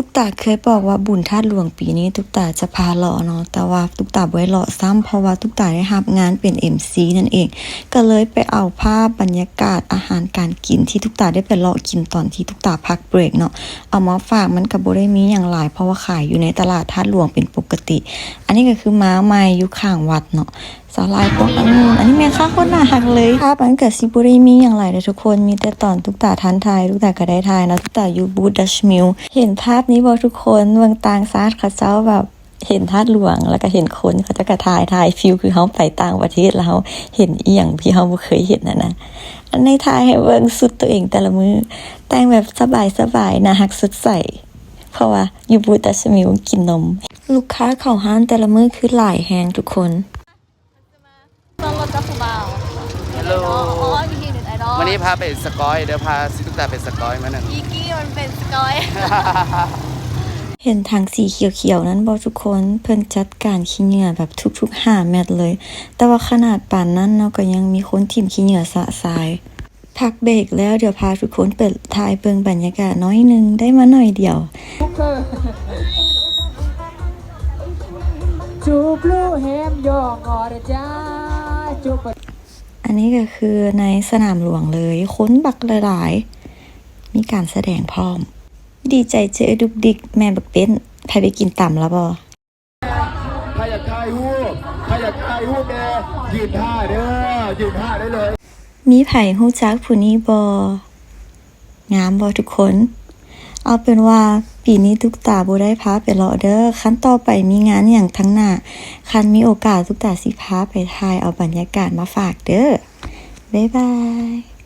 ตุ๊กตาเคยบอกว่าบุญธาตุหลวงปีนี้ตุ๊กตาจะพาเลาะเนาะแต่ว่าตุ๊กตาบ่ได้เลาะซ้ำเพราะว่าตุ๊กตาได้รับงานเป็น MC นั่นเองก็เลยไปเอาภาพบรรยากาศอาหารการกินที่ตุ๊กตาได้ไปเลาะกินตอนที่ตุ๊กตาพักเบรกเนาะเอามาฝากมันก็บ่ได้มีหยังหลายเพราะว่าขายอยู่ในตลาดธาตุหลวงเป็นปกติอันนี้ก็คือม้าไม้อยู่ข้างวัดเนาะสาลายพวกอันนี้แม่ค้าคนน่ารักเลยภาพมันก็สิบ่ได้มีหยังหลายเด้อทุกคนมีแต่ตอนตุ๊กตาทันทายตุ๊กตาก็ได้ทายเนาะตุ๊กตาอยู่บูธดัชมิลเห็นภาพนี้บ่ทุกคนเมืองต่างชาติเขาเจ้าแบบเห็นธาตุหลวงแล้วก็เห็นคนเขาจะกระทายฟิลคือเฮาไปต่างประเทศแล้วเห็นอีหยังที่เฮาบ่เคยเห็นนะอันในทายให้เบิ่งสุดตัวเองแต่ละมื้อแต่งแบบสบายๆน่ารักสดใสเพราะว่าอยู่บูธดัชมิลกินนมลูกค้าเข้าร้านแต่ละมื้อคือหลายแฮงทุกคนต้องรถจักรบาลฮัลโหลมีทีหนึ่งไอดอลวันนี้พาไปสกอยเดี๋ยวพาซิตุ๊กตาไปสกอยมาหนึ่งอีกี้มันเป็นสกอย เห็นทางสีเขียวๆนั้นบ่ทุกคนเพิ่นจัดการขี้เหงื่อแบบทุกๆ5 เมตรเลยแต่ว่าขนาดปานนั้นเนาะก็ยังมีคนทิ่มขี้เหงื่อสะสายพักเบรกแล้วเดี๋ยวพาทุกคนไปถ่ายเบิ่งบรรยากาศน้อยนึงได้มาหน่อยเดียวจูบลูแฮมยองออร์จ้าจูบอันนี้ก็คือในสนามหลวงเลยคนบักหลายๆมีการแสดงพร้อมดีใจเจอดุกดิกแม่บักเป็นใครไปกินต่ำแล้วบ่ใครอยากถ่ายรูปแกยืนท่าเด้อยืนท่าได้เลยมีไผฮู้จักผู้นี้บ่งามบ่ทุกคนเอาเป็นว่าปีนี้ตุ๊กตาบ่ได้พาไปเลาะเด้อคันต่อไปมีงานอย่างทั้งหน้าคันมีโอกาสตุ๊กตาสิพาไปถ่ายเอาบรรยากาศมาฝากเด้อบ๊ายบาย